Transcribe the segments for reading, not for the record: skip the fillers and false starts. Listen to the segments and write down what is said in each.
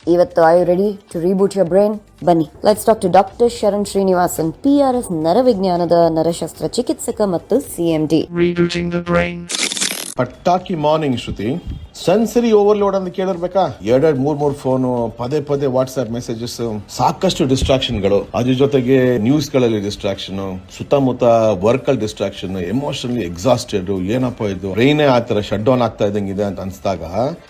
ಇವತ್ತು I you ready to reboot your brain? ಬನ್ನಿ, let's talk to doctor Sharan Srinivasan, PRS ನರವಿಜ್ಞಾನದ ನರಶಸ್ತ್ರ ಚಿಕಿತ್ಸಕ ಮತ್ತು CMD. Rebooting the brain. ಪಟ್ಟಾಕಿ ಮಾರ್ನಿಂಗ್ ಶ್ರುತಿ. ಸೆನ್ಸರಿ ಓವರ್ಲೋಡ್ ಅಂತ ಕೇಳಿರ್ಬೇಕಾ? ಎರಡೆರಡು ಮೂರ್ ಫೋನು, ಪದೇ ವಾಟ್ಸ್ಆಪ್ ಮೆಸೇಜಸ್, ಸಾಕಷ್ಟು ಡಿಸ್ಟ್ರಾಕ್ಷನ್ಗಳು, ಅದ್ರ ಜೊತೆಗೆ ನ್ಯೂಸ್ ಗಳಲ್ಲಿ ಡಿಸ್ಟ್ರಾಕ್ಷನ್, ಸುತ್ತಮುತ್ತ ವರ್ಕ್ ಅಲ್ಲಿ ಡಿಸ್ಟ್ರಾಕ್ಷನ್, ಎಮೋಷನಲಿ ಎಕ್ಸಾಸ್ಟೆಡ್. ಏನಪ್ಪ ಇದು ಬ್ರೈನ್ ಆ ತರ ಶಟ್ ಡೌನ್ ಆಗ್ತಾ ಇದ್ದಂಗಿದೆ ಅಂತ ಅನ್ಸ್ದಾಗ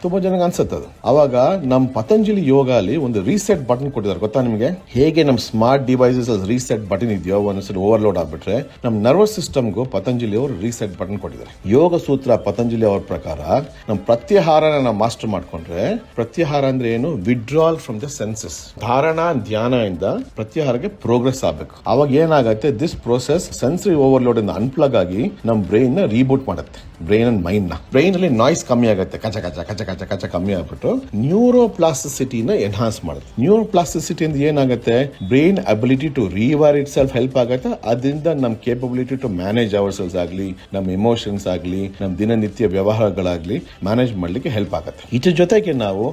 ತುಂಬಾ ಜನಕ್ಕೆ ಅನ್ಸುತ್ತದು. ಅವಾಗ ನಮ್ ಪತಂಜಲಿ ಯೋಗ ಅಲ್ಲಿ ಒಂದು ರೀಸೆಟ್ ಬಟನ್ ಕೊಟ್ಟಿದ್ದಾರೆ, ಗೊತ್ತಾ ನಿಮಗೆ? ಹೇಗೆ ನಮ್ ಸ್ಮಾರ್ಟ್ ಡಿವೈಸಸ್ ರೀಸೆಟ್ ಬಟನ್ ಇದೆಯೋ, ಒಂದ್ಸರಿ ಓವರ್ಲೋಡ್ ಆಗ್ಬಿಟ್ರೆ ನಮ್ ನರ್ವಸ್ ಸಿಸ್ಟಮ್ಗೂ ಪತಂಜಲಿ ಅವರು ರೀಸೆಟ್ ಬಟನ್ ಕೊಟ್ಟಿದ್ದಾರೆ. ಯೋಗ ಸೂತ್ರ ಪತಂಜಲಿ ಅವ್ರ ಪ್ರಕಾರ ನಮ್ ಪ್ರತ್ಯಾಹಾರನ ನಾವು ಮಾಸ್ಟರ್ ಮಾಡ್ಕೊಂಡ್ರೆ, ಪ್ರತ್ಯಾಹಾರ ಅಂದ್ರೆ ಏನು? Withdrawal from the senses. ಧಾರಣ ಧ್ಯಾನ ಇಂದ ಪ್ರತ್ಯಾಹಾರಕ್ಕೆ ಪ್ರೋಗ್ರೆಸ್ ಆಗ್ಬೇಕು. ಅವಾಗ ಏನಾಗುತ್ತೆ, ದಿಸ್ ಪ್ರೋಸೆಸ್ ಸೆನ್ಸರಿ ಓವರ್ಲೋಡ್ ಇಂದ ಅನ್ಪ್ಲಗ್ ಆಗಿ ನಮ್ ಬ್ರೈನ್ ನ ರೀಬೂಟ್ ಮಾಡುತ್ತೆ. ಬ್ರೈನ್ ಅಂಡ್ ಮೈಂಡ್ ನ ಬ್ರೈನ್ ಅಲ್ಲಿ ನಾಯ್ಸ್ ಕಮ್ಮಿ ಆಗುತ್ತೆ, ಕಚ ಕಚ ಕಚ ಕಚ ಕಚ ಕಮ್ಮಿ ಆಗ್ಬಿಟ್ಟು ನ್ಯೂರೋಪ್ಲಾಸ್ಟಿಸಿಟಿನ ಎನ್ಹಾನ್ಸ್ ಮಾಡುತ್ತೆ. ನ್ಯೂರೋಪ್ಲಾಸ್ಟಿಸಿಟಿ ಇಂದ ಏನಾಗುತ್ತೆ, brain ability to rewire itself help ಆಗುತ್ತೆ. ಅದರಿಂದ ನಮ್ capability to manage ourselves ಆಗ್ಲಿ, ನಮ್ ಎಮೋಷನ್ಸ್ ಆಗ್ಲಿ, ನಮ್ ದಿನನಿತ್ಯ ವ್ಯವಹಾರಗಳಾಗ್ಲಿ ಮ್ಯಾನೇಜ್ ಮಾಡ್ಲಿಕ್ಕೆ ಹೆಲ್ಪ್ ಆಗುತ್ತೆ. ಇದ್ರ ಜೊತೆಗೆ ನಾವು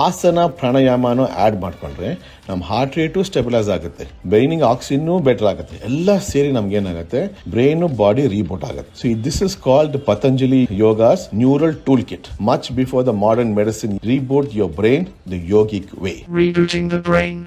ಆಸನ ಪ್ರಾಣಾಯಾಮನೂ ಆಡ್ ಮಾಡ್ಕೊಂಡ್ರೆ ನಮ್ ಹಾರ್ಟ್ ರೇಟು ಸ್ಟೆಬಿಲೈಸ್ ಆಗುತ್ತೆ, ಬ್ರೈನಿಗೆ ಆಕ್ಸಿಜನ್ ಬೆಟರ್ ಆಗುತ್ತೆ. ಎಲ್ಲ ಸೇರಿ ನಮ್ಗೆ ಏನಾಗುತ್ತೆ, ಬ್ರೈನ್ ಬಾಡಿ ರೀಬೂಟ್ ಆಗುತ್ತೆ. So this is called Patanjali yogas neural tool kit. Much before the modern medicine. Reboot your brain the yogic way. Rebooting the brain.